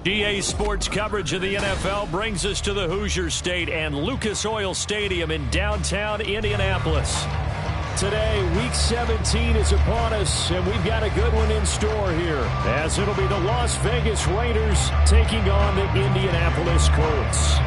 GA Sports coverage of the NFL brings us to the Hoosier State and Lucas Oil Stadium in downtown Indianapolis. Today, Week 17 is upon us, and we've got a good one in store here, as it'll be the Las Vegas Raiders taking on the Indianapolis Colts.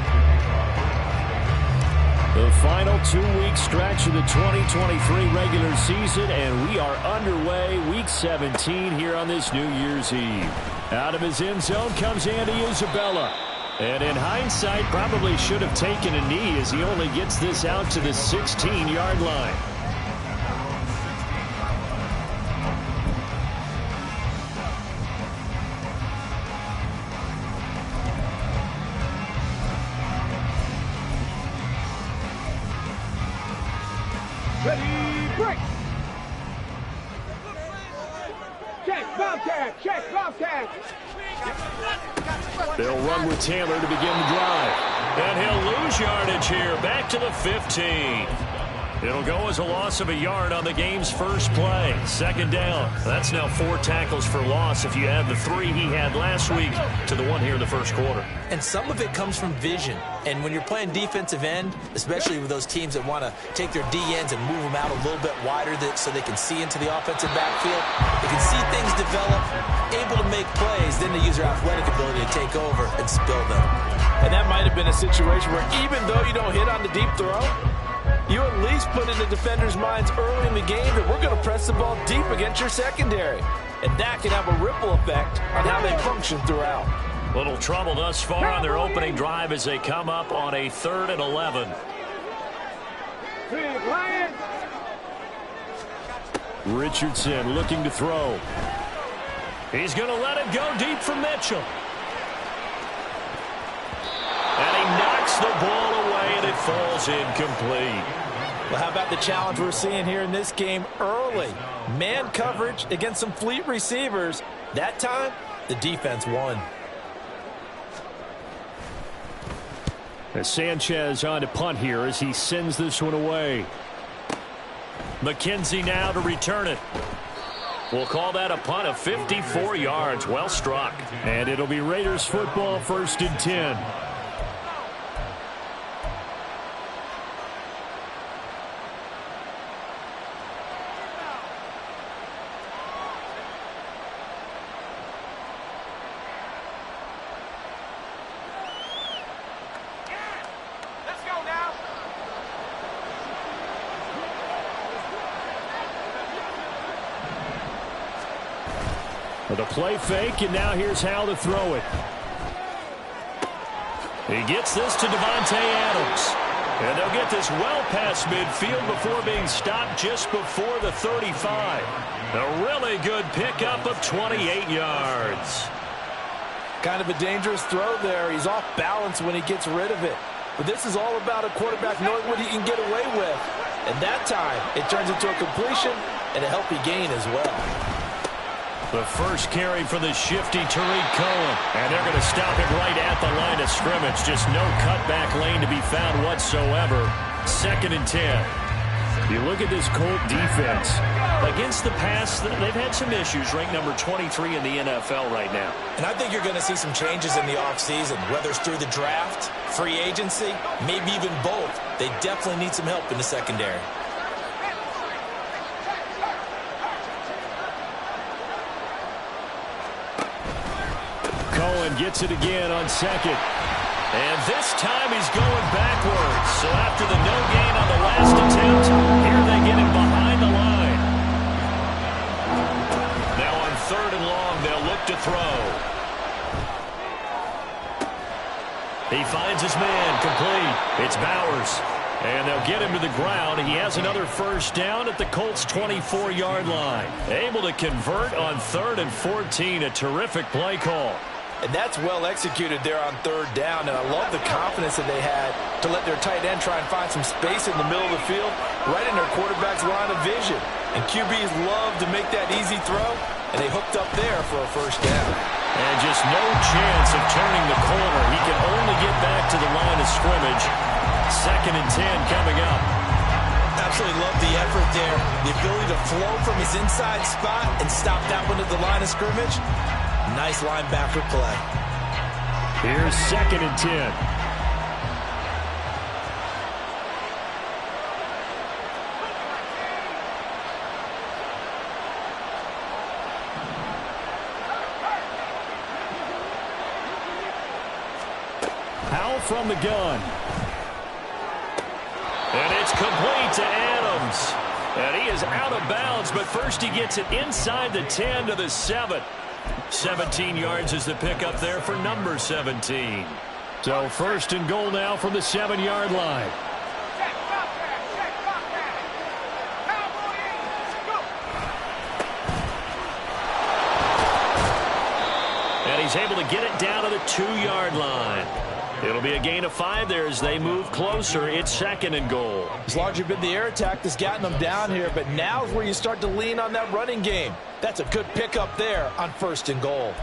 The final 2-week stretch of the 2023 regular season, and we are underway Week 17 here on this New Year's Eve. Out of his end zone comes Andy Isabella. And in hindsight, probably should have taken a knee as he only gets this out to the 16-yard line. Ready, break! Check, Bobcat! Check, Bobcat! They'll run with Taylor to begin the drive. And he'll lose yardage here, back to the 15. It'll go as a loss of a yard on the game's first play. Second down. That's now 4 tackles for loss if you add the 3 he had last week to the 1 here in the first quarter. And some of it comes from vision. And when you're playing defensive end, especially with those teams that want to take their D-ends and move them out a little bit wider so they can see into the offensive backfield, they can see things develop, able to make plays, then they use their athletic ability to take over and spill them. And that might have been a situation where even though you don't hit on the deep throw, you at least put in the defenders' minds early in the game that we're going to press the ball deep against your secondary. And that can have a ripple effect on how they function throughout. Little trouble thus far on their opening drive as they come up on a 3rd and 11. Richardson looking to throw. He's going to let it go deep for Mitchell. And he knocks the ball away, and it falls incomplete. Well, how about the challenge we're seeing here in this game early? Man coverage against some fleet receivers. That time, the defense won. As Sanchez on to punt here as he sends this one away. McKenzie now to return it. We'll call that a punt of 54 yards. Well struck. And it'll be Raiders football, 1st and 10. The play fake, and now here's how to throw it. He gets this to Devontae Adams. And they'll get this well past midfield before being stopped just before the 35. A really good pickup of 28 yards. Kind of a dangerous throw there. He's off balance when he gets rid of it. But this is all about a quarterback knowing what he can get away with. And that time, it turns into a completion and a healthy gain as well. The first carry for the shifty Tariq Cohen. And they're going to stop it right at the line of scrimmage. Just no cutback lane to be found whatsoever. 2nd and 10. You look at this Colt defense. Against the pass, they've had some issues. Ranked number 23 in the NFL right now. And I think you're going to see some changes in the offseason, whether it's through the draft, free agency, maybe even both. They definitely need some help in the secondary. Cohen gets it again on 2nd. And this time he's going backwards. So after the no gain on the last attempt, here they get him behind the line. Now on 3rd and long, they'll look to throw. He finds his man, complete. It's Bowers. And they'll get him to the ground. He has another first down at the Colts' 24-yard line. Able to convert on 3rd and 14. A terrific play call. And that's well executed there on 3rd down. And I love the confidence that they had to let their tight end try and find some space in the middle of the field, right in their quarterback's line of vision. And QBs love to make that easy throw, and they hooked up there for a first down. And just no chance of turning the corner. He can only get back to the line of scrimmage. 2nd and 10 coming up. Absolutely love the effort there. The ability to flow from his inside spot and stop that one at the line of scrimmage. Nice linebacker play. Here's 2nd and 10. Powell from the gun. And it's complete to Adams. And he is out of bounds, but first he gets it inside the 10 to the 7. 17 yards is the pickup there for number 17. So 1st and goal now from the 7-yard line. And he's able to get it down to the 2-yard line. It'll be a gain of 5 there as they move closer. It's 2nd and goal. It's largely been the air attack that's gotten them down here, but now's where you start to lean on that running game. That's a good pickup there on 1st and goal.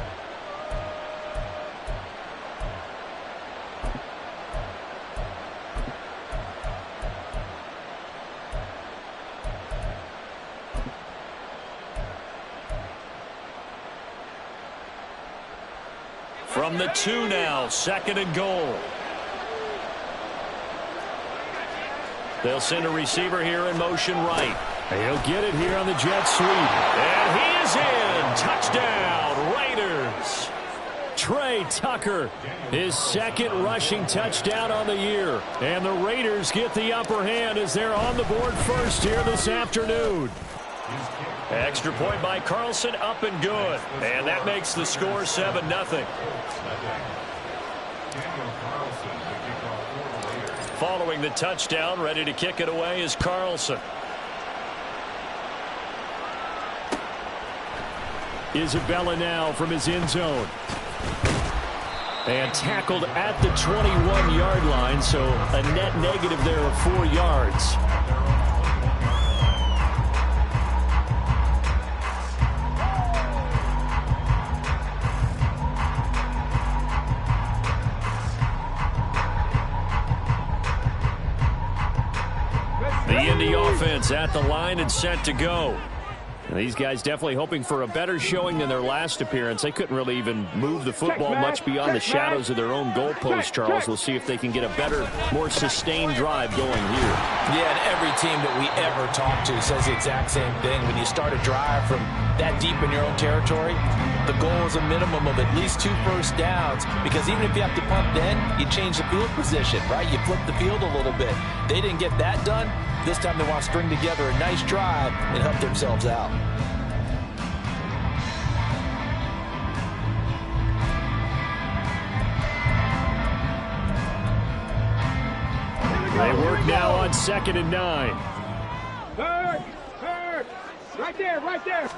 From the 2 now, 2nd and goal. They'll send a receiver here in motion right. He'll get it here on the jet sweep. And he is in. Touchdown, Raiders. Trey Tucker, his 2nd rushing touchdown on the year. And the Raiders get the upper hand as they're on the board first here this afternoon. Extra point by Carlson, up and good. And that makes the score 7-0. Following the touchdown, ready to kick it away is Carlson. Isabella now from his end zone. And tackled at the 21-yard line, so a net negative there of 4 yards. The Indy offense at the line and set to go. And these guys definitely hoping for a better showing than their last appearance. They couldn't really even move the football much beyond the shadows of their own goalpost, Charles. We'll see if they can get a better, more sustained drive going here. Yeah, and every team that we ever talk to says the exact same thing. When you start a drive from that deep in your own territory, the goal is a minimum of at least 2 first downs, because even if you have to punt then, you change the field position, right? You flip the field a little bit. They didn't get that done. This time they want to string together a nice drive and help themselves out. They work now on 2nd and 9. Third. Right there, right there.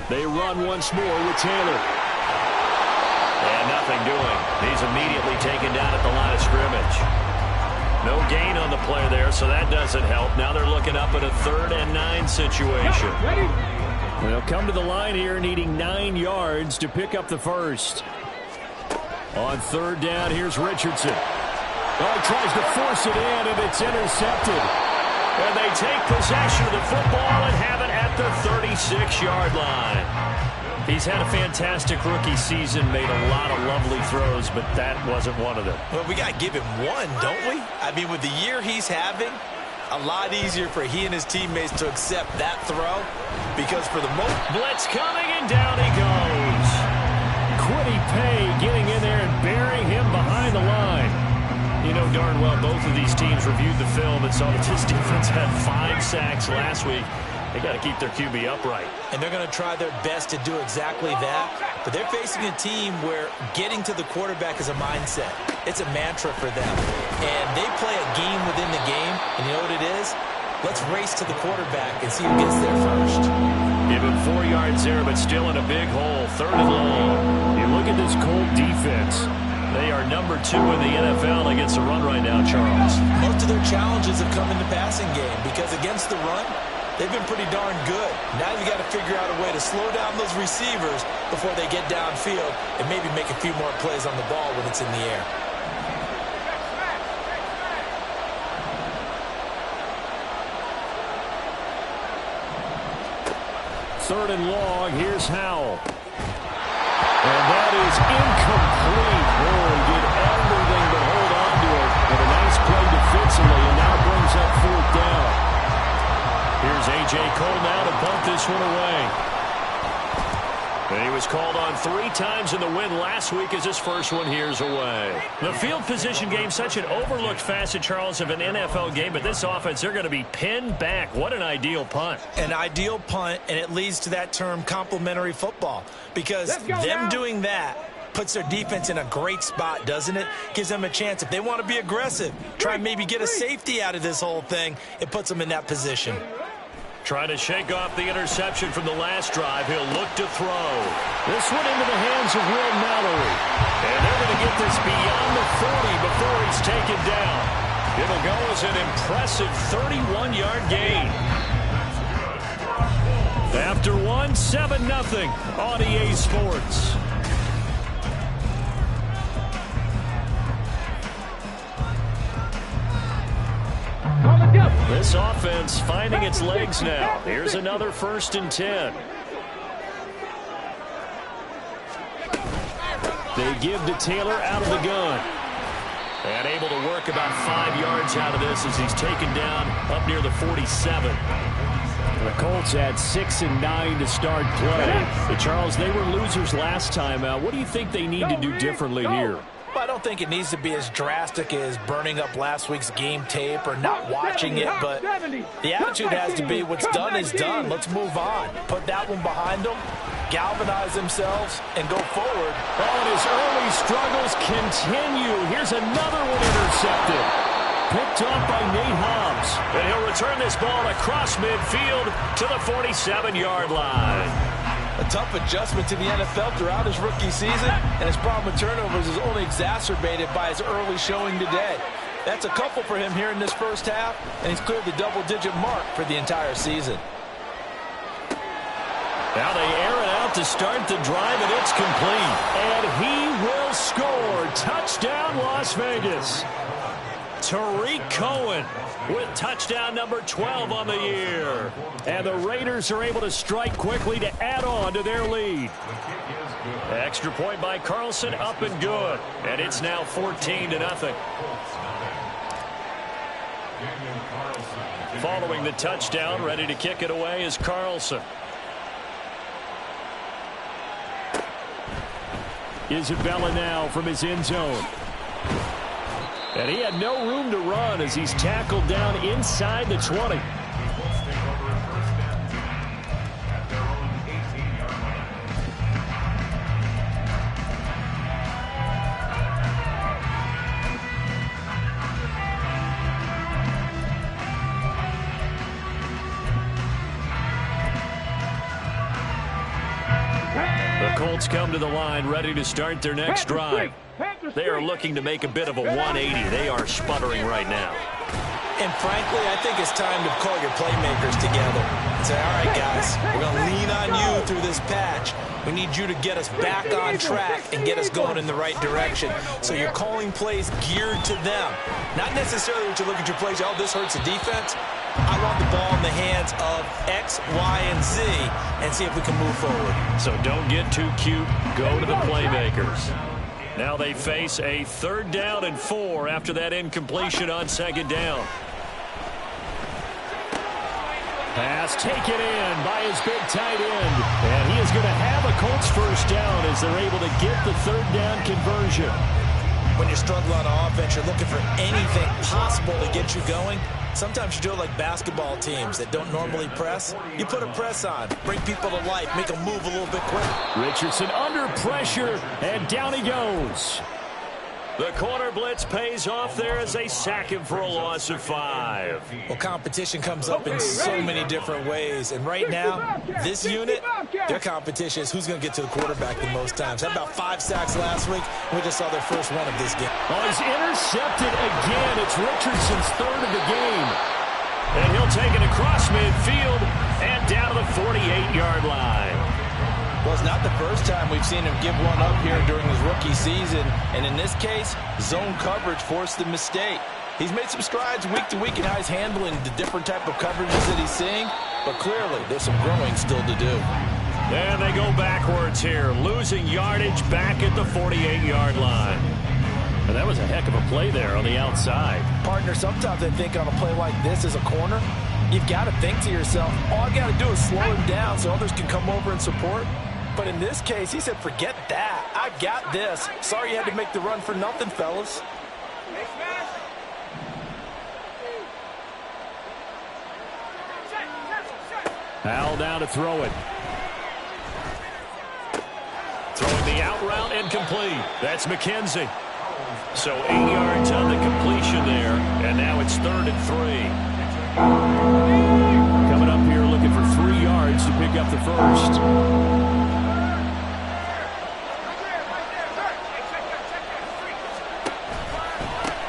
They run once more with Taylor. And nothing doing. He's immediately taken down at the line of scrimmage. No gain on the play there, so that doesn't help. Now they're looking up at a 3rd and 9 situation. They'll come to the line here needing 9 yards to pick up the first. On 3rd down, here's Richardson. Oh, he tries to force it in, and it's intercepted. And they take possession of the football and have it at the 36-yard line. He's had a fantastic rookie season, made a lot of lovely throws, but that wasn't one of them. Well, we got to give him one, don't we? I mean, with the year he's having, a lot easier for he and his teammates to accept that throw, because for the most... Blitz coming, and down he goes. Kwity Paye getting in there and burying him behind the line. You know darn well both of these teams reviewed the film and saw that this defense had 5 sacks last week. They got to keep their QB upright. And they're going to try their best to do exactly that. But they're facing a team where getting to the quarterback is a mindset. It's a mantra for them. And they play a game within the game. And you know what it is? Let's race to the quarterback and see who gets there first. Give him 4 yards there, but still in a big hole. 3rd and long. You look at this Colt defense. They are number 2 in the NFL against the run right now, Charles. Most of their challenges have come in the passing game because against the run, they've been pretty darn good. Now you've got to figure out a way to slow down those receivers before they get downfield and maybe make a few more plays on the ball when it's in the air. Third and long, here's Howell. And that is incomplete. Oh, he did everything but hold on to it. And a nice play defensively, and now brings up 4th down. Here's A.J. Cole now to bunt this one away. And he was called on 3 times in the win last week as his first one here's away. The field position game, such an overlooked facet, Charles, of an NFL game, but this offense, they're going to be pinned back. What an ideal punt. An ideal punt, and it leads to that term complementary football, because them doing that puts their defense in a great spot, doesn't it? Gives them a chance. If they want to be aggressive, try and maybe get a safety out of this whole thing, it puts them in that position. Trying to shake off the interception from the last drive. He'll look to throw. This one into the hands of Will Mallory. And they're going to get this beyond the 40 before he's taken down. It'll go as an impressive 31-yard gain. After one, 7-0 on EA Sports. This offense finding its legs now. Here's another 1st and 10. They give to Taylor out of the gun. And able to work about 5 yards out of this as he's taken down up near the 47. The Colts had 6 and 9 to start play. Charles, they were losers last time out. What do you think they need to do differently here? I don't think it needs to be as drastic as burning up last week's game tape or not watching it, but the attitude has to be what's done is done. Let's move on. Put that one behind them, galvanize themselves, and go forward. Oh, and his early struggles continue. Here's another one intercepted. Picked up by Nate Hobbs. And he'll return this ball across midfield to the 47-yard line. A tough adjustment to the NFL throughout his rookie season, and his problem with turnovers is only exacerbated by his early showing today. That's a couple for him here in this first half, and he's cleared the double-digit mark for the entire season. Now they air it out to start the drive, and it's complete. And he will score. Touchdown, Las Vegas. Tariq Cohen with touchdown number 12 on the year. And the Raiders are able to strike quickly to add on to their lead. Extra point by Carlson, up and good. And it's now 14-0. Following the touchdown, ready to kick it away is Carlson. Isabella now from his end zone. And he had no room to run as he's tackled down inside the 20. The Colts come to the line ready to start their next drive. They are looking to make a bit of a 180. They are sputtering right now. And frankly, I think it's time to call your playmakers together and say, all right, guys, we're going to lean on you through this patch. We need you to get us back on track and get us going in the right direction. So you're calling plays geared to them. Not necessarily when you look at your plays, oh, this hurts the defense. I want the ball in the hands of X, Y, and Z and see if we can move forward. So don't get too cute. Go to the playmakers. Now they face a 3rd down and 4 after that incompletion on 2nd down. Pass taken in by his big tight end. And he is going to have a Colts first down as they're able to get the 3rd down conversion. When you're struggling on offense, you're looking for anything possible to get you going. Sometimes you do it like basketball teams that don't normally press. You put a press on, bring people to life, make them move a little bit quicker. Richardson under pressure, and down he goes. The corner blitz pays off there as they sack him for a loss of 5. Well, competition comes up in so many different ways. And right now, this unit, their competition is who's going to get to the quarterback the most times. Had about 5 sacks last week. We just saw their first one of this game. Oh, he's intercepted again. It's Richardson's 3rd of the game. And he'll take it across midfield and down to the 48-yard line. Well, it's not the first time we've seen him give one up here during his rookie season. And in this case, zone coverage forced the mistake. He's made some strides week to week in how he's handling the different type of coverages that he's seeing. But clearly, there's some growing still to do. And they go backwards here, losing yardage back at the 48-yard line. And that was a heck of a play there on the outside. Partner, sometimes I think on a play like this as a corner, you've got to think to yourself, all I got to do is slow him down so others can come over and support. But in this case, he said, forget that. I got this. Sorry you had to make the run for nothing, fellas. Howell down to throw it. Throwing the out route incomplete. That's McKenzie. So 8 yards on the completion there, and now it's 3rd and 3. Coming up here looking for 3 yards to pick up the first.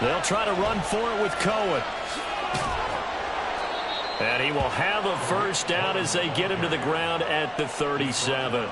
They'll try to run for it with Cohen. And he will have a first down as they get him to the ground at the 37.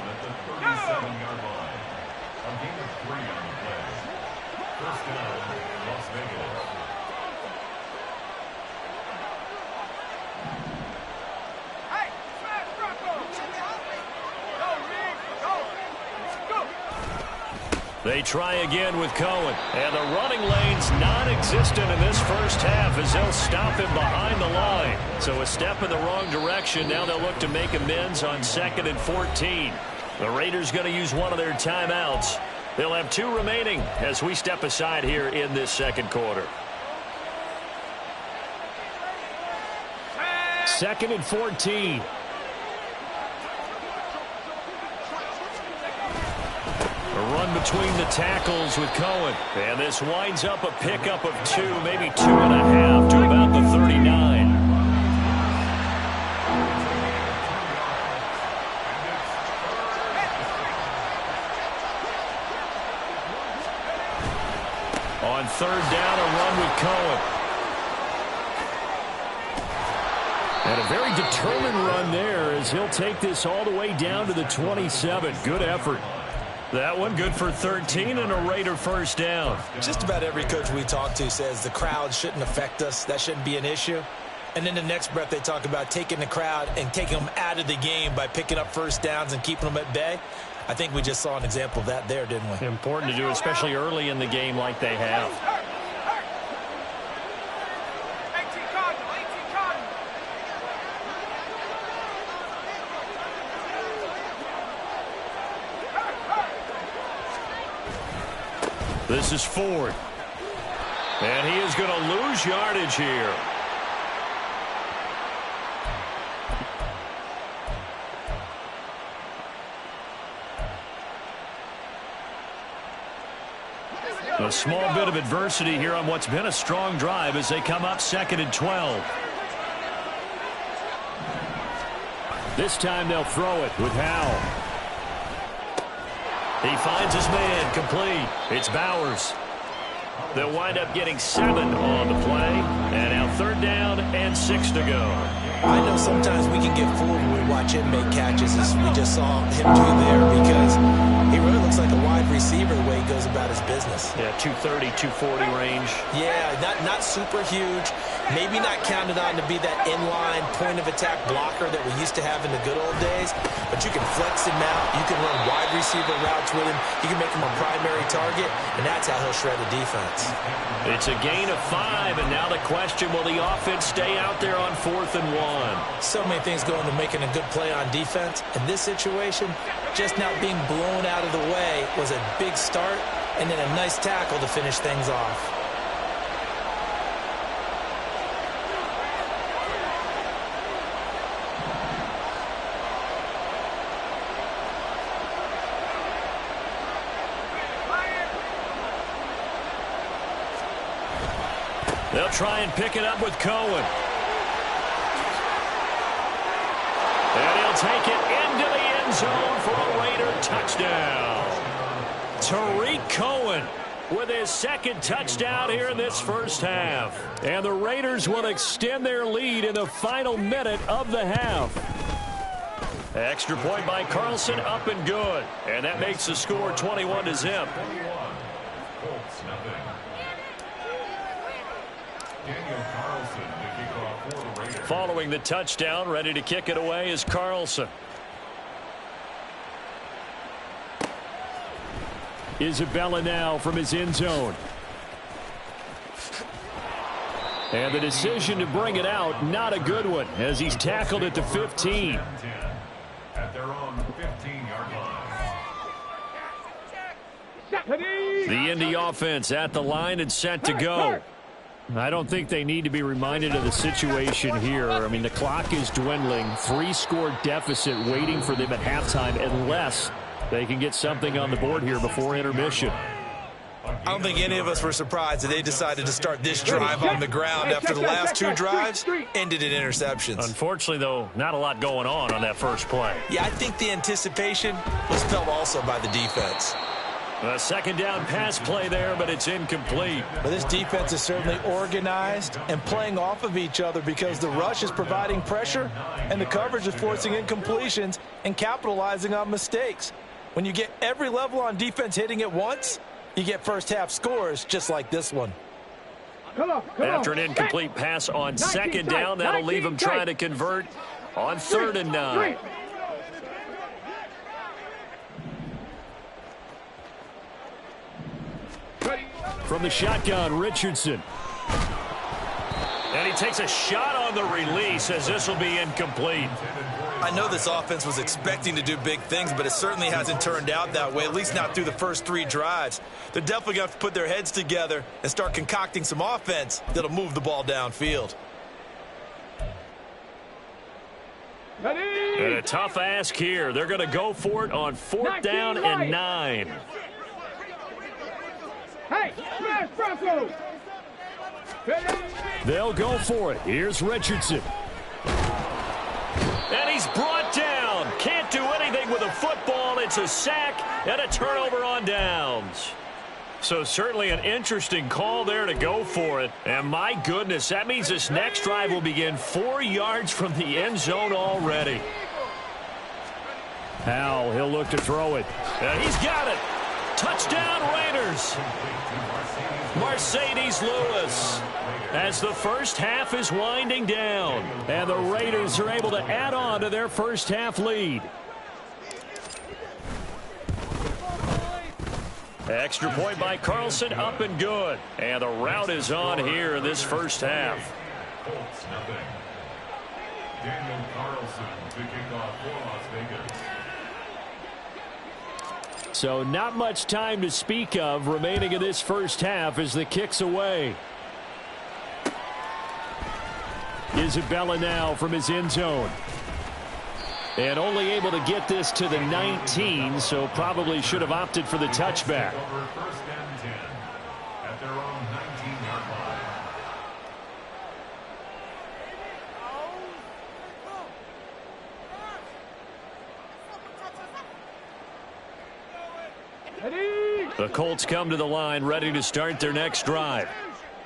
They try again with Cohen. And the running lane's non-existent in this first half as they'll stop him behind the line. So a step in the wrong direction. Now they'll look to make amends on 2nd and 14. The Raiders going to use one of their timeouts. They'll have 2 remaining as we step aside here in this second quarter. 2nd and 14. A run between the tackles with Cohen. And this winds up a pickup of 2, maybe 2.5 to about the 39. On 3rd down, a run with Cohen. And a very determined run there as he'll take this all the way down to the 27. Good effort. That one good for 13 and a Raider first down. Just about every coach we talk to says the crowd shouldn't affect us. That shouldn't be an issue. And then the next breath they talk about taking the crowd and taking them out of the game by picking up first downs and keeping them at bay. I think we just saw an example of that there, didn't we? Important to do, especially early in the game like they have. This is Ford. And he is going to lose yardage here. A small bit of adversity here on what's been a strong drive as they come up 2nd and 12. This time they'll throw it with Howell. He finds his man complete. It's Bowers. They'll wind up getting 7 on the play. And now 3rd down and 6 to go. I know sometimes we can get fooled when we watch him make catches, as we just saw him do there, because he really looks like a wide receiver the way he goes about his business. Yeah, 230, 240 range. Yeah, not super huge. Maybe not counted on to be that inline point-of-attack blocker that we used to have in the good old days, but you can flex him out. You can run wide receiver routes with him. You can make him a primary target, and that's how he'll shred a defense. It's a gain of 5, and now the question, will the offense stay out there on 4th and 1? So many things go into making a good play on defense. In this situation, just not being blown out of the way was a big start, and then a nice tackle to finish things off. They'll try and pick it up with Cohen. And he'll take it into the end zone for a Raider touchdown. Tariq Cohen with his 2nd touchdown here in this first half. And the Raiders will extend their lead in the final minute of the half. Extra point by Carlson, up and good. And that makes the score 21-0. Following the touchdown, ready to kick it away is Carlson. Isabella now from his end zone. And the decision to bring it out, not a good one, as he's tackled at the 15. At their own 15-yard line. The Indy offense at the line and set to go. I don't think they need to be reminded of the situation here. I mean, the clock is dwindling. 3-score deficit waiting for them at halftime unless they can get something on the board here before intermission. I don't think any of us were surprised that they decided to start this drive on the ground after the last 2 drives ended in interceptions. Unfortunately, though, not a lot going on that first play. Yeah, I think the anticipation was felt also by the defense. A second down pass play there, but it's incomplete. But this defense is certainly organized and playing off of each other because the rush is providing pressure and the coverage is forcing incompletions and capitalizing on mistakes. When you get every level on defense hitting at once, you get first-half scores just like this one. After an incomplete pass on second down, that'll leave him trying to convert on 3rd and 9. From the shotgun, Richardson. And he takes a shot on the release as this will be incomplete. I know this offense was expecting to do big things, but it certainly hasn't turned out that way, at least not through the first 3 drives. They're definitely going to have to put their heads together and start concocting some offense that'll move the ball downfield. And a tough ask here. They're going to go for it on 4th down and 9. Hey, smash Bronco! They'll go for it. Here's Richardson. And he's brought down. Can't do anything with a football. It's a sack and a turnover on downs. So certainly an interesting call there to go for it. And my goodness, that means this next drive will begin 4 yards from the end zone already. Howell, he'll look to throw it. And he's got it. Touchdown Raiders. Mercedes Lewis. As the first half is winding down. And the Raiders are able to add on to their first half lead. Extra point by Carlson, up and good. And the route is on here in this first half. Colts, nothing. Daniel Carlson to kick off for Las Vegas. So not much time to speak of remaining in this first half as the kick's away. Isabella now from his end zone. And only able to get this to the 19, so probably should have opted for the touchback. Over 1st and 10 at their own 19-yard line. The Colts come to the line ready to start their next drive.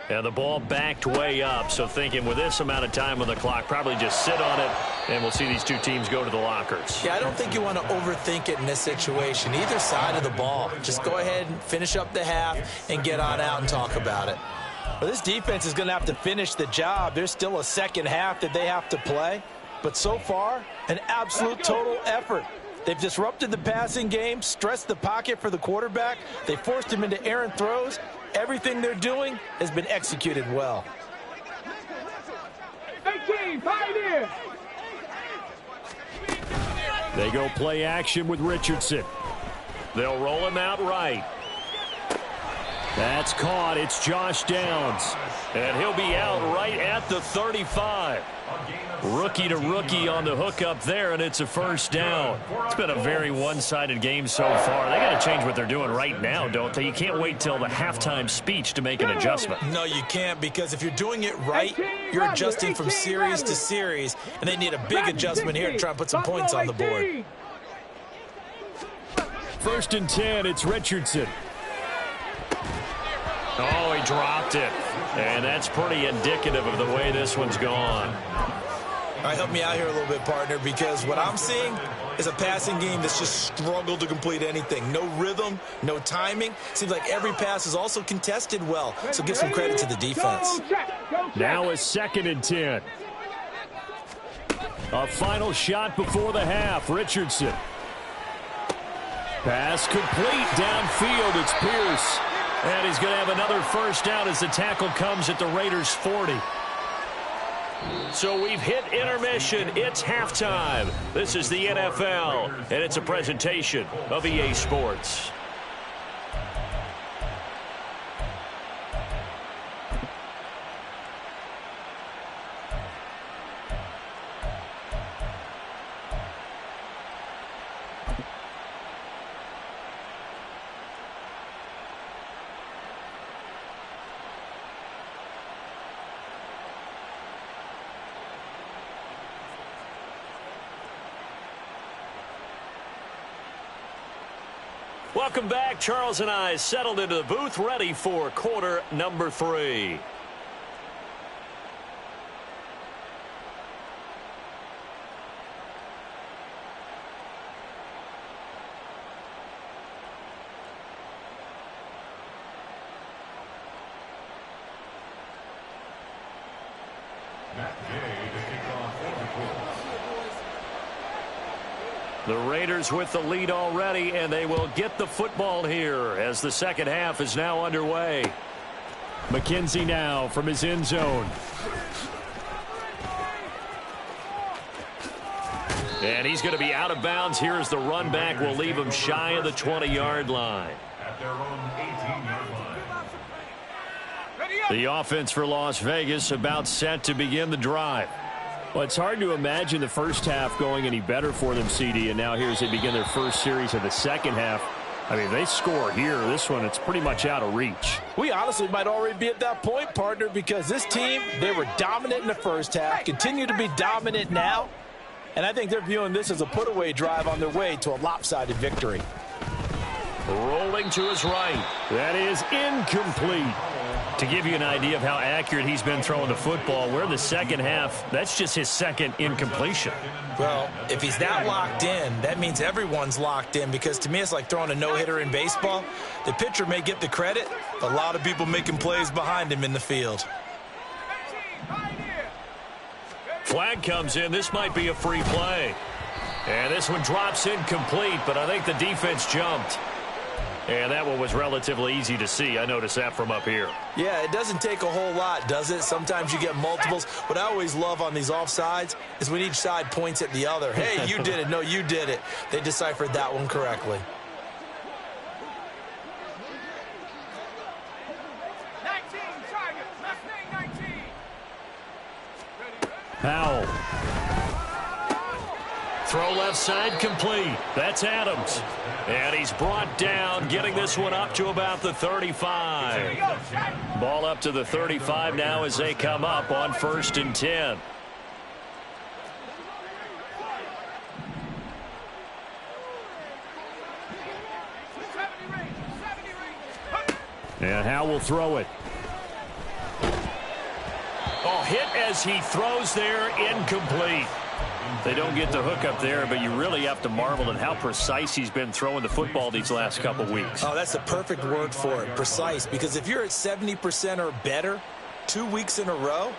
And the ball backed way up, so thinking with this amount of time on the clock, probably just sit on it, and we'll see these 2 teams go to the lockers. Yeah, I don't think you want to overthink it in this situation. Either side of the ball. Just go ahead and finish up the half and get on out and talk about it. Well, this defense is going to have to finish the job. There's still a second half that they have to play. But so far, an absolute total effort. They've disrupted the passing game, stressed the pocket for the quarterback. They forced him into errant throws. Everything they're doing has been executed well. 18, fight in. They go play action with Richardson. They'll roll him out right. That's caught. It's Josh Downs. And he'll be out right at the 35. Rookie to rookie on the hookup there, and it's a first down. It's been a very one-sided game so far. They got to change what they're doing right now, don't they? You can't wait till the halftime speech to make an adjustment. No, you can't, because if you're doing it right, you're adjusting from series to series, and they need a big adjustment here to try and put some points on the board. 1st and 10, it's Richardson. Oh, he dropped it. And that's pretty indicative of the way this one's gone. All right, help me out here a little bit, partner, because what I'm seeing is a passing game that's just struggled to complete anything. No rhythm, no timing. Seems like every pass is also contested well, so give some credit to the defense. Now a 2nd and 10. A final shot before the half. Richardson. Pass complete downfield. It's Pierce. And he's going to have another first down as the tackle comes at the Raiders' 40. So we've hit intermission. It's halftime. This is the NFL, and it's a presentation of EA Sports. Welcome back. Charles and I settled into the booth, ready for quarter number 3. The Raiders with the lead already, and they will get the football here as the second half is now underway. McKenzie now from his end zone. And he's going to be out of bounds. Here as the run back will leave him shy of the 20-yard line. At their own 18-yard line. The offense for Las Vegas about set to begin the drive. Well, it's hard to imagine the first half going any better for them, CD, and now here as they begin their first series of the second half. I mean, they score here. This one, it's pretty much out of reach. We honestly might already be at that point, partner, because this team, they were dominant in the first half, continue to be dominant now, and I think they're viewing this as a put-away drive on their way to a lopsided victory. Rolling to his right. That is incomplete. To give you an idea of how accurate he's been throwing the football, we're in the second half. That's just his second incompletion. Well, if he's that locked in, that means everyone's locked in, because to me it's like throwing a no-hitter in baseball. The pitcher may get the credit, but a lot of people making plays behind him in the field. Flag comes in. This might be a free play. And this one drops incomplete, but I think the defense jumped. And that one was relatively easy to see. I noticed that from up here. Yeah, it doesn't take a whole lot, does it? Sometimes you get multiples. What I always love on these offsides is when each side points at the other. Hey, you did it. No, you did it. They deciphered that one correctly. 19, target. Left name 19. Powell. Throw left side complete. That's Adams. And he's brought down, getting this one up to about the 35. Ball up to the 35 now as they come up on 1st and 10. And Howe will throw it. Oh, hit as he throws there, incomplete. They don't get the hook up there, but you really have to marvel at how precise he's been throwing the football these last couple weeks. Oh, that's the perfect word for it, precise, because if you're at 70% or better 2 weeks in a row,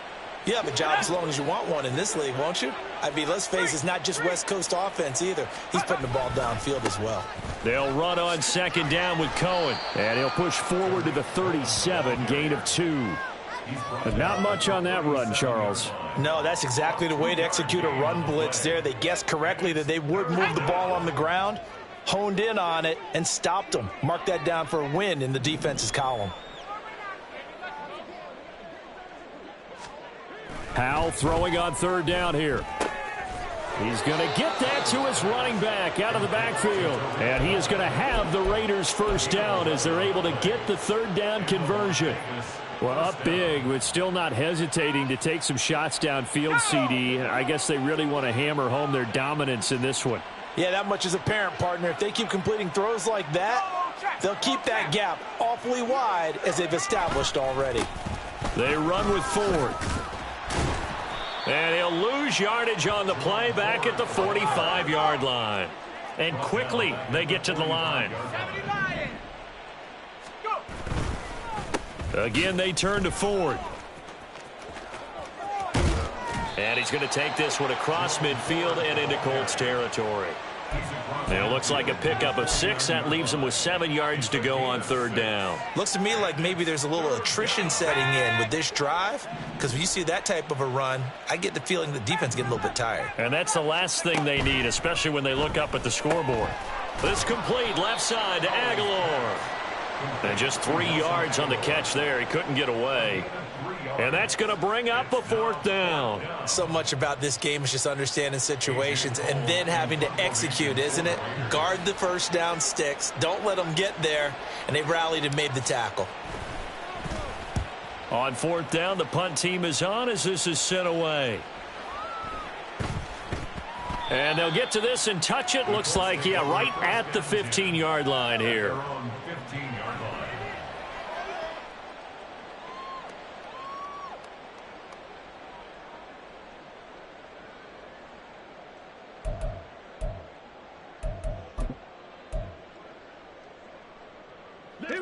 you have a job as long as you want one in this league, won't you? I mean, let's face it, it's not just West Coast offense either. He's putting the ball downfield as well. They'll run on 2nd down with Cohen, and he'll push forward to the 37, gain of 2. But not much on that run, Charles. No, that's exactly the way to execute a run blitz there. They guessed correctly that they would move the ball on the ground, honed in on it, and stopped them. Mark that down for a win in the defense's column. Howell throwing on 3rd down here. He's going to get that to his running back out of the backfield. And he is going to have the Raiders' first down as they're able to get the 3rd down conversion. Well, up big, but still not hesitating to take some shots downfield, CD. I guess they really want to hammer home their dominance in this one. Yeah, that much is apparent, partner. If they keep completing throws like that, they'll keep that gap awfully wide as they've established already. They run with Ford. And he'll lose yardage on the play back at the 45-yard line. And quickly they get to the line. Again, they turn to Ford. And he's going to take this one across midfield and into Colts territory. It looks like a pickup of 6. That leaves them with 7 yards to go on third down. Looks to me like maybe there's a little attrition setting in with this drive, because when you see that type of a run, I get the feeling the defense getting a little bit tired. And that's the last thing they need, especially when they look up at the scoreboard. This complete left side to Aguilar. And just 3 yards on the catch there. He couldn't get away. And that's going to bring up a fourth down. So much about this game is just understanding situations and then having to execute, isn't it? Guard the first down sticks. Don't let them get there. And they rallied and made the tackle. On fourth down, the punt team is on as this is sent away. And they'll get to this and touch it. Looks like, yeah, right at the 15-yard line here.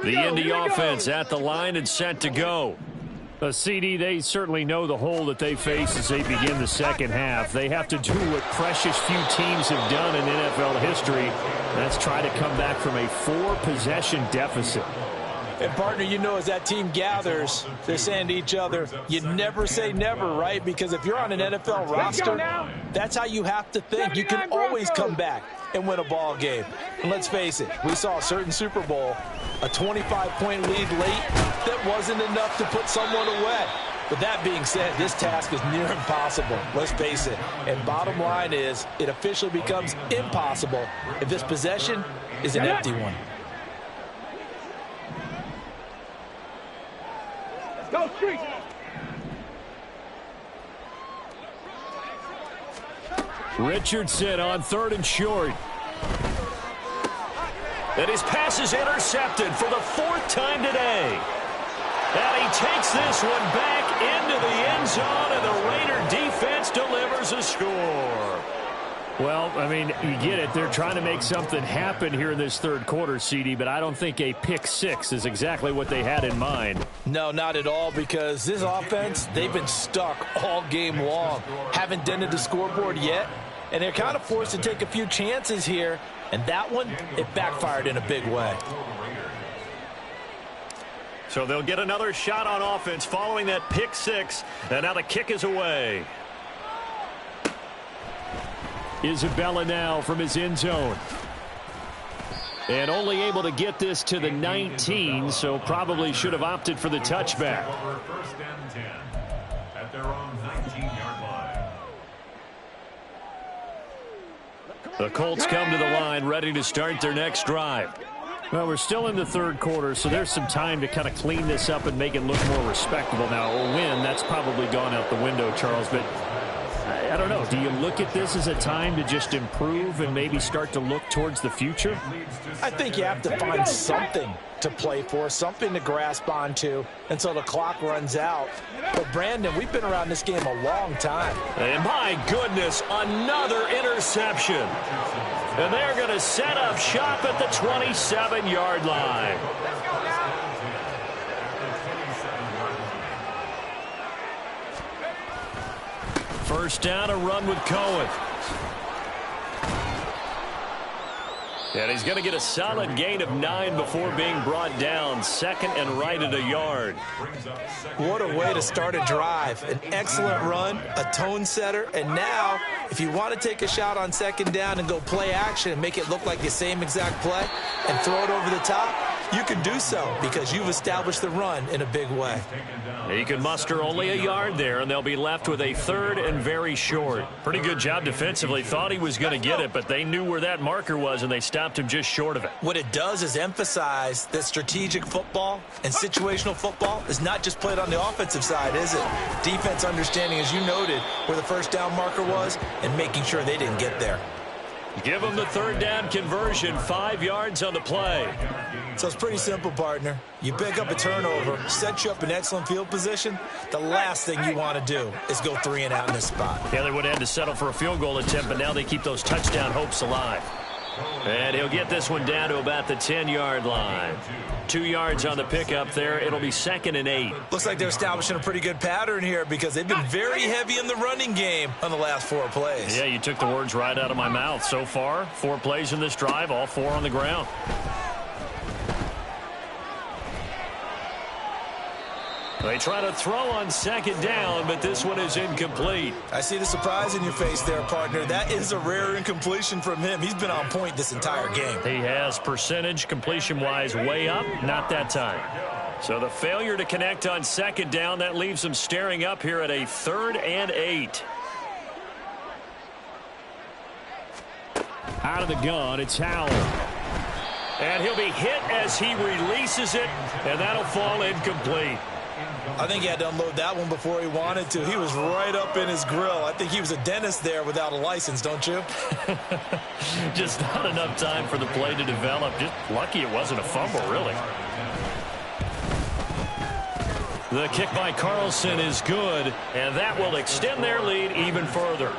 The Indy offense at the line and set to go. CD, they certainly know the hole that they face as they begin the second half. They have to do what precious few teams have done in NFL history. That's try to come back from a 4-possession deficit. And, partner, you know, as that team gathers, they're saying to each other, you never say never, right? Because if you're on an NFL roster, that's how you have to think. You can always come back and win a ball game. And let's face it, we saw a certain Super Bowl, a 25-point lead late that wasn't enough to put someone away. But that being said, this task is near impossible. Let's face it. And bottom line is, it officially becomes impossible if this possession is an empty one. Go Street! Richardson on 3rd and short. And his pass is intercepted for the 4th time today. And he takes this one back into the end zone, and the Raider defense delivers a score. Well, I mean, you get it. They're trying to make something happen here in this third quarter, CD, but I don't think a pick 6 is exactly what they had in mind. No, not at all, because this offense, they've been stuck all game long. Haven't dented the scoreboard yet, and they're kind of forced to take a few chances here, and that one, it backfired in a big way. So they'll get another shot on offense following that pick 6, and now the kick is away. Isabella now from his end zone. And only able to get this to the 19, so probably should have opted for the touchback. First and 10 at their own 19-yard line. The Colts come to the line ready to start their next drive. Well, we're still in the third quarter, so there's some time to kind of clean this up and make it look more respectable. Now, a win, that's probably gone out the window, Charles, but I don't know. Do you look at this as a time to just improve and maybe start to look towards the future? I think you have to find something to play for, something to grasp onto until the clock runs out. But, Brandon, we've been around this game a long time. And my goodness, another interception. And they're going to set up shop at the 27-yard line. First down, a run with Cohen. And he's going to get a solid gain of 9 before being brought down. 2nd and right at a yard. What a way to start a drive. An excellent run, a tone setter, and now if you want to take a shot on 2nd down and go play action and make it look like the same exact play and throw it over the top, you can do so because you've established the run in a big way. He can muster only a yard there, and they'll be left with a 3rd and very short. Pretty good job defensively. Thought he was going to get it, but they knew where that marker was, and they stopped him just short of it. What it does is emphasize that strategic football and situational football is not just played on the offensive side, is it? Defense understanding, as you noted, where the first down marker was and making sure they didn't get there. Give them the 3rd down conversion, 5 yards on the play. So it's pretty simple, partner. You pick up a turnover, set you up in excellent field position. The last thing you want to do is go 3 and out in this spot. Yeah, they would have had to settle for a field goal attempt, but now they keep those touchdown hopes alive. And he'll get this one down to about the 10-yard line. 2 yards on the pickup there. It'll be 2nd and 8. Looks like they're establishing a pretty good pattern here because they've been very heavy in the running game on the last 4 plays. Yeah, you took the words right out of my mouth. So far, 4 plays in this drive, all 4 on the ground. They try to throw on 2nd down, but this one is incomplete. I see the surprise in your face there, partner. That is a rare incompletion from him. He's been on point this entire game. He has percentage completion-wise way up, not that time. So the failure to connect on 2nd down, that leaves them staring up here at a 3rd and 8. Out of the gun, it's Howell. And he'll be hit as he releases it, and that'll fall incomplete. I think he had to unload that one before he wanted to. He was right up in his grill. I think he was a dentist there without a license, don't you? Just not enough time for the play to develop. Just lucky it wasn't a fumble, really. The kick by Carlson is good, and that will extend their lead even further.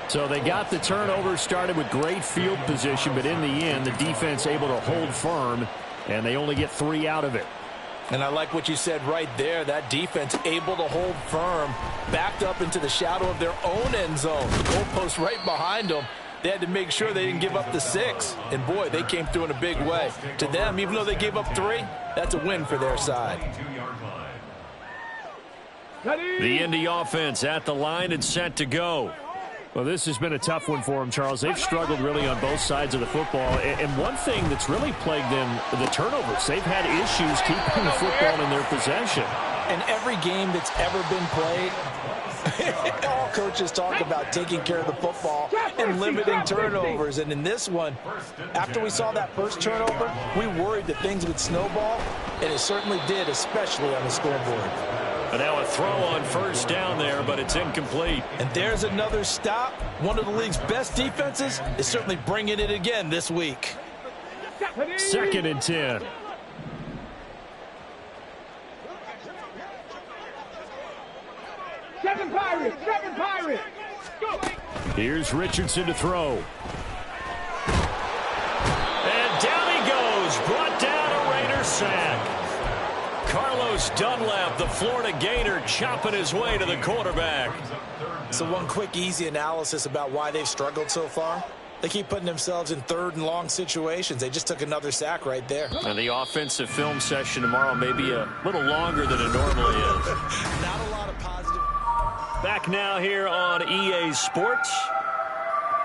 So they got the turnover started with great field position, but in the end, the defense able to hold firm, and they only get 3 out of it. And I like what you said right there. That defense able to hold firm, backed up into the shadow of their own end zone. The goalpost right behind them. They had to make sure they didn't give up the 6. And, boy, they came through in a big way. To them, even though they gave up 3, that's a win for their side. The Indy offense at the line and set to go. Well, this has been a tough one for them, Charles. They've struggled really on both sides of the football. And one thing that's really plagued them, the turnovers. They've had issues keeping the football in their possession. And every game that's ever been played, all coaches talk about taking care of the football and limiting turnovers. And in this one, after we saw that first turnover, we worried that things would snowball, and it certainly did, especially on the scoreboard. And now a throw on 1st down there, but it's incomplete. And there's another stop. One of the league's best defenses is certainly bringing it again this week. 2nd and 10. Seven Pirates. Go. Here's Richardson to throw. And down he goes. Brought down a Raider sack. Carlos Dunlap, the Florida Gator, chopping his way to the quarterback. So one quick, easy analysis about why they've struggled so far. They keep putting themselves in 3rd and long situations. They just took another sack right there. And the offensive film session tomorrow may be a little longer than it normally is. Not a lot of positive. Back now here on EA Sports.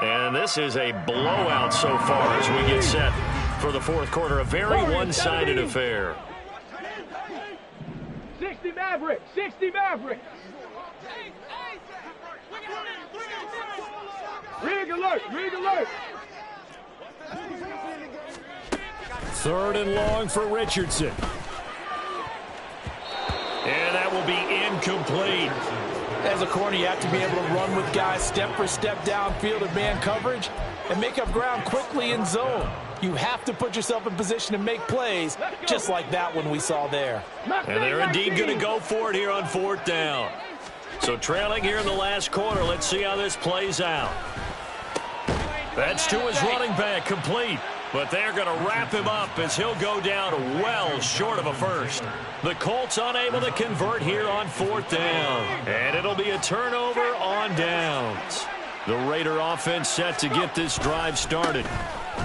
And this is a blowout so far as we get set for the 4th quarter. A very one-sided affair. 60 Mavericks. 60 Mavericks. Rig alert. 3rd and long for Richardson. And that will be incomplete. As a corner, you have to be able to run with guys step for step downfield in man coverage and make up ground quickly in zone. You have to put yourself in position to make plays, just like that one we saw there. And they're indeed going to go for it here on 4th down. So trailing here in the last quarter, let's see how this plays out. That's to his running back, complete. But they're going to wrap him up as he'll go down well short of a first. The Colts unable to convert here on 4th down. And it'll be a turnover on downs. The Raider offense set to get this drive started.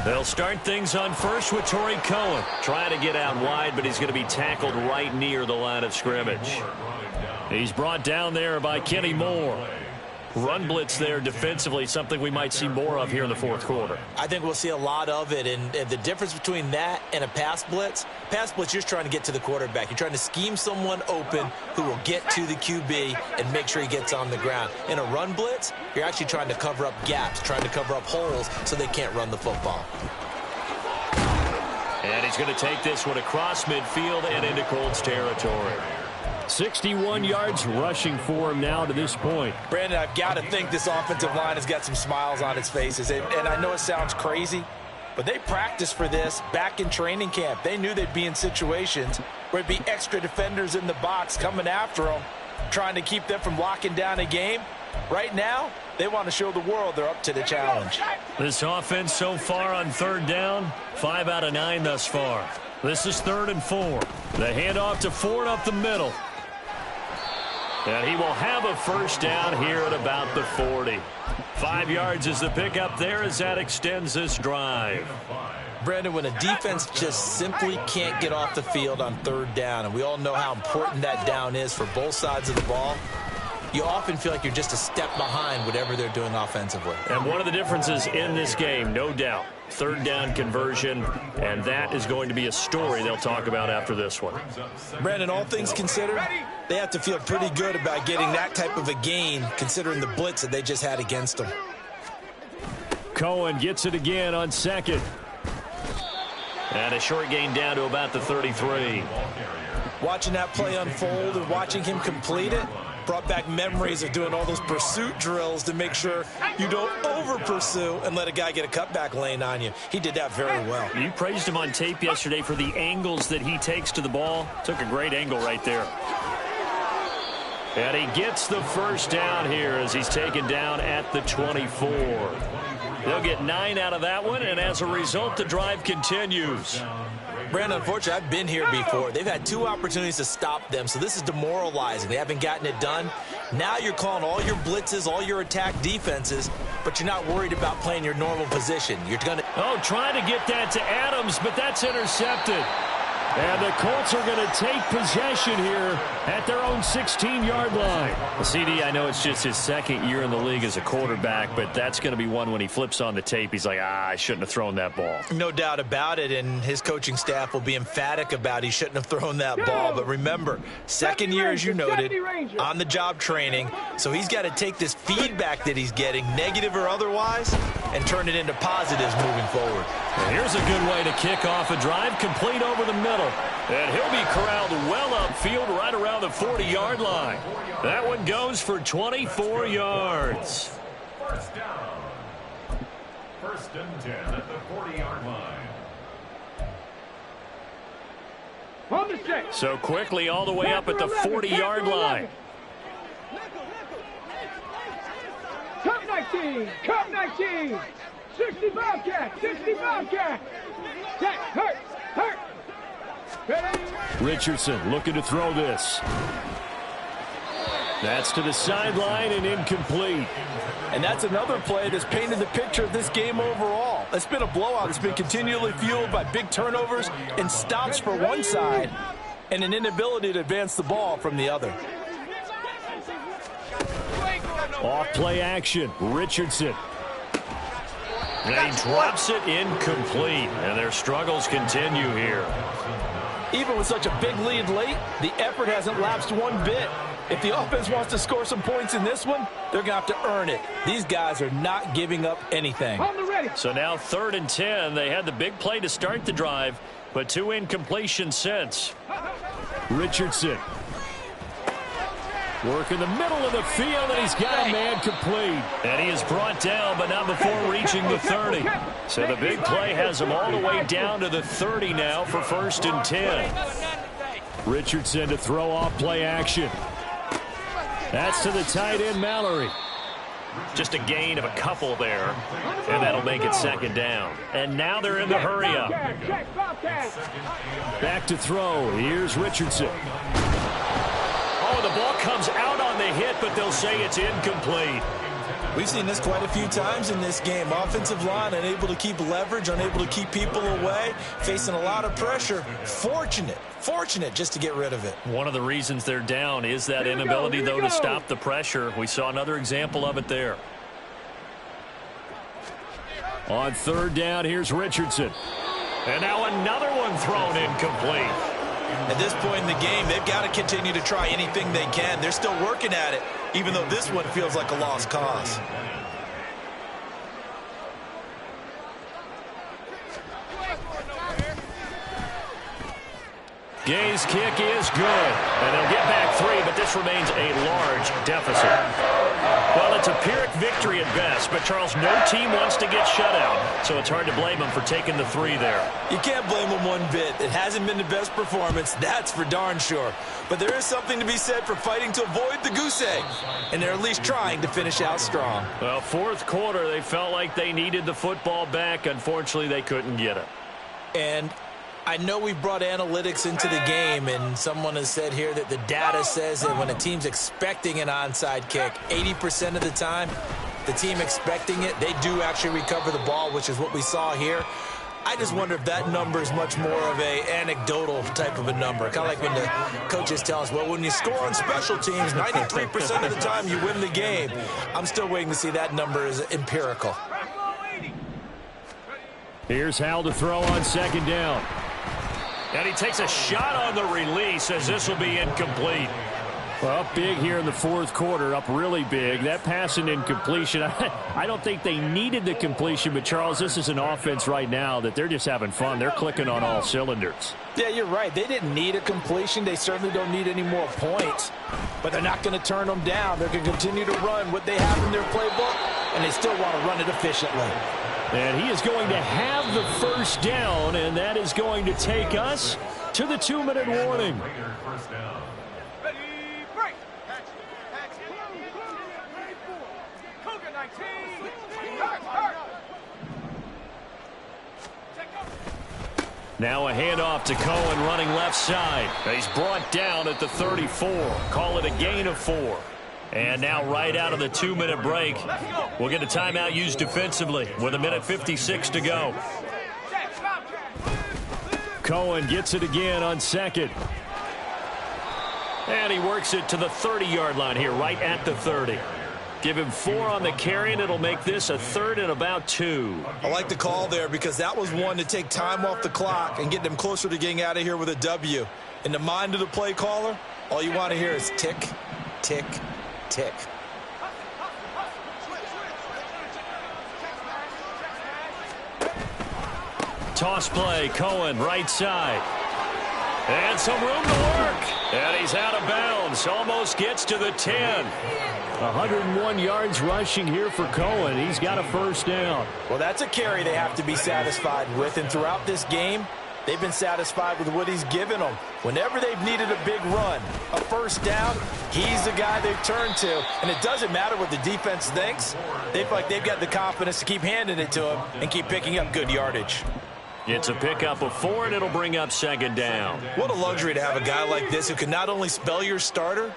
They'll start things on first with Torrey Cohen. Trying to get out wide, but he's going to be tackled right near the line of scrimmage. He's brought down there by Kenny Moore. Run blitz there defensively, something we might see more of here in the 4th quarter. I think we'll see a lot of it, and the difference between that and a pass blitz, you're just trying to get to the quarterback. You're trying to scheme someone open who will get to the QB and make sure he gets on the ground. In a run blitz, you're actually trying to cover up gaps, trying to cover up holes so they can't run the football. And he's going to take this one across midfield and into Colts territory. 61 yards rushing for him now to this point. Brandon, I've got to think this offensive line has got some smiles on its faces. And I know it sounds crazy, but they practiced for this back in training camp. They knew they'd be in situations where it'd be extra defenders in the box coming after them, trying to keep them from locking down a game. Right now, They want to show the world they're up to the challenge. This offense so far on third down, 5 out of 9 thus far. This is 3rd and 4. The handoff to Ford up the middle. And he will have a first down here at about the 40. 5 yards is the pickup there as that extends this drive. Brandon, when a defense just simply can't get off the field on third down, and we all know how important that down is for both sides of the ball, you often feel like you're just a step behind whatever they're doing offensively. And one of the differences in this game, no doubt, third down conversion, and that is going to be a story they'll talk about after this one. Brandon, all things considered, they have to feel pretty good about getting that type of a gain considering the blitz that they just had against them. Cohen gets it again on 2nd. And a short gain down to about the 33. Watching that play unfold and watching him complete it brought back memories of doing all those pursuit drills to make sure you don't over-pursue and let a guy get a cutback lane on you. He did that very well. You praised him on tape yesterday for the angles that he takes to the ball. Took a great angle right there. And he gets the first down here as he's taken down at the 24. They'll get 9 out of that one, and as a result, the drive continues. Brandon, unfortunately, I've been here before. They've had 2 opportunities to stop them, so this is demoralizing. They haven't gotten it done. Now you're calling all your blitzes, all your attack defenses, but you're not worried about playing your normal position. You're going to... Oh, trying to get that to Adams, but that's intercepted. And the Colts are going to take possession here at their own 16-yard line. Well, CD, I know it's just his 2nd year in the league as a quarterback, but that's going to be one when he flips on the tape. He's like, I shouldn't have thrown that ball. No doubt about it, and his coaching staff will be emphatic about he shouldn't have thrown that ball. But remember, 2nd year, as you noted, on-the-job training, so he's got to take this feedback that he's getting, negative or otherwise, and turn it into positives moving forward. And here's a good way to kick off a drive, complete over the middle. And he'll be corralled well upfield right around the 40-yard line. That one goes for 24 yards. First down. 1st and 10 at the 40-yard line. On the stick. So quickly all the way up at the 40-yard line. Cut 19. Cut 19. 60 Bobcat. 60 Bobcat. Jack, hurt. Hurt. Richardson looking to throw this. That's to the sideline and incomplete. And that's another play that's painted the picture of this game overall. It's been a blowout. It's been continually fueled by big turnovers and stops for one side and an inability to advance the ball from the other. Off play action. Richardson. And he drops it incomplete. And their struggles continue here. Even with such a big lead late, the effort hasn't lapsed one bit. If the offense wants to score some points in this one, they're going to have to earn it. These guys are not giving up anything. So now 3rd and 10. They had the big play to start the drive, but 2 incompletions since. Richardson. Work in the middle of the field, and he's got a man complete. And he is brought down, but not before reaching the 30. So the big play has him all the way down to the 30 now for 1st and 10. Richardson to throw off play action. That's to the tight end, Mallory. Just a gain of a couple there, and that'll make it 2nd down. And now they're in the hurry up. Back to throw. Here's Richardson. Oh, the ball comes out on the hit, but they'll say it's incomplete. We've seen this quite a few times in this game. Offensive line unable to keep leverage, unable to keep people away, facing a lot of pressure. Fortunate just to get rid of it. One of the reasons they're down is that inability, though, to stop the pressure. We saw another example of it there. On 3rd down, here's Richardson. And now another one thrown incomplete. At this point in the game, they've got to continue to try anything they can. They're still working at it, even though this one feels like a lost cause. Gay's kick is good. And they'll get back 3, but this remains a large deficit. Well, it's a Pyrrhic victory at best, but Charles, no team wants to get shut out, so it's hard to blame them for taking the 3 there. You can't blame them one bit. It hasn't been the best performance, that's for darn sure. But there is something to be said for fighting to avoid the goose egg, and they're at least trying to finish out strong. Well, fourth quarter, they felt like they needed the football back. Unfortunately, they couldn't get it. And I know we brought analytics into the game, and someone has said here that the data says that when a team's expecting an onside kick, 80% of the time, the team expecting it, they do actually recover the ball, which is what we saw here. I just wonder if that number is much more of a anecdotal type of a number. Kind of like when the coaches tell us, well, when you score on special teams, 93% of the time you win the game. I'm still waiting to see that number is empirical. Here's Howell to throw on second down. And he takes a shot on the release as this will be incomplete. Well, up big here in the fourth quarter, up really big. That pass and incompletion, I don't think they needed the completion, but Charles, this is an offense right now that they're just having fun. They're clicking on all cylinders. Yeah, you're right. They didn't need a completion. They certainly don't need any more points, but they're not going to turn them down. They're going to continue to run what they have in their playbook, and they still want to run it efficiently. And he is going to have the first down, and that is going to take us to the 2-minute warning. Ready, break. Cougar 19. Hurt. Now a handoff to Cohen running left side. He's brought down at the 34. Call it a gain of 4. And now right out of the 2-minute break, we'll get a timeout used defensively with 1:56 to go. Cohen gets it again on second. And he works it to the 30-yard line here, right at the 30. Give him 4 on the carry, and it'll make this a 3rd and about 2. I like the call there because that was one to take time off the clock and get them closer to getting out of here with a W. In the mind of the play caller, all you want to hear is tick, tick, tick. Toss play, Cohen, right side. And some room to work. And he's out of bounds. Almost gets to the 10. 101 yards rushing here for Cohen. He's got a first down. Well, that's a carry they have to be satisfied with. And throughout this game, they've been satisfied with what he's given them. Whenever they've needed a big run, a first down, he's the guy they've turned to. And it doesn't matter what the defense thinks. They feel like they've got the confidence to keep handing it to him and keep picking up good yardage. It's a pickup of 4, and it'll bring up second down. What a luxury to have a guy like this who can not only spell your starter,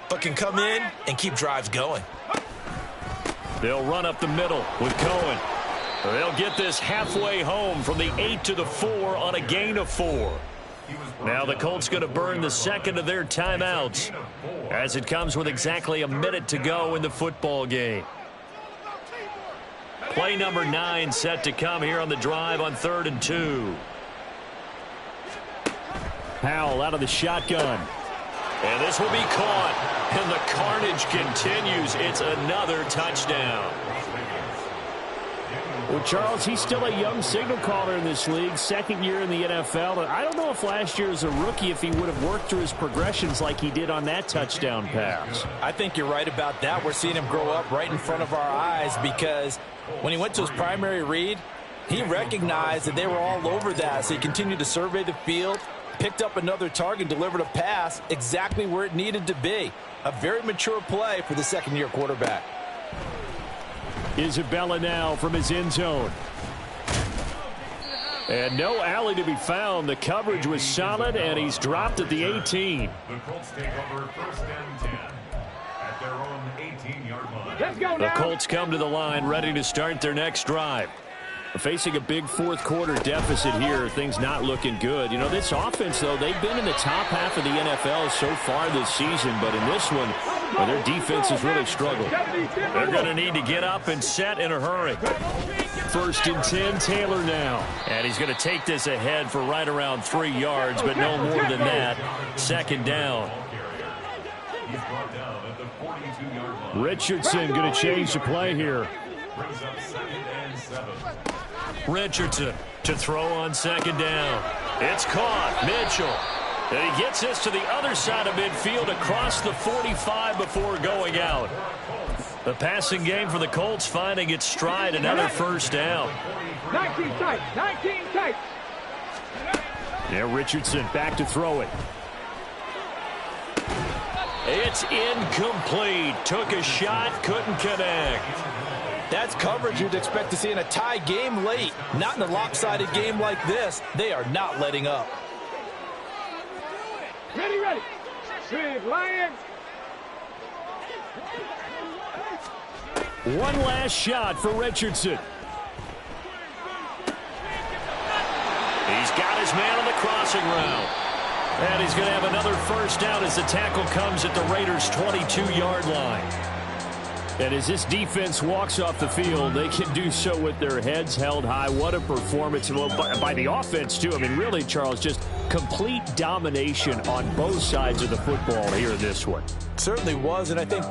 but can come in and keep drives going. They'll run up the middle with Cohen. They'll get this halfway home from the 8 to the 4 on a gain of 4. Now the Colts going to burn the second of their timeouts as it comes with exactly a minute to go in the football game. Play number 9 set to come here on the drive on 3rd and 2. Howell out of the shotgun. And this will be caught. And the carnage continues. It's another touchdown. Well, Charles, he's still a young signal caller in this league, second year in the NFL. And I don't know if last year as a rookie if he would have worked through his progressions like he did on that touchdown pass. I think you're right about that. We're seeing him grow up right in front of our eyes because when he went to his primary read, he recognized that they were all over that. So he continued to survey the field, picked up another target, delivered a pass exactly where it needed to be. A very mature play for the second-year quarterback. Isabella now from his end zone. And no alley to be found. The coverage was solid, and he's dropped at the 18. The Colts take over 1st and 10 at their own 18-yard line. Let's go The now. Colts come to the line ready to start their next drive. Facing a big fourth quarter deficit here, things not looking good. You know, this offense, though, they've been in the top half of the NFL so far this season, but in this one, well, their defense has really struggled. They're going to need to get up and set in a hurry. 1st and 10, Taylor now. And he's going to take this ahead for right around 3 yards, but no more than that. Second down. He's brought down at the 42-yard line. Richardson going to change the play here. Brings up 2nd and 7. Richardson to throw on second down. It's caught. Mitchell. And he gets this to the other side of midfield across the 45 before going out. The passing game for the Colts finding its stride, another first down. 19 tight, 19 tight. Yeah, Richardson back to throw it. It's incomplete. Took a shot, couldn't connect. That's coverage you'd expect to see in a tie game late. Not in a lopsided game like this. They are not letting up. Ready, ready. Big Lions. One last shot for Richardson. He's got his man on the crossing route. And he's going to have another first down as the tackle comes at the Raiders' 22-yard line. And as this defense walks off the field, they can do so with their heads held high. What a performance by the offense, too. I mean, really, Charles, just complete domination on both sides of the football here in this one. Certainly was, and I think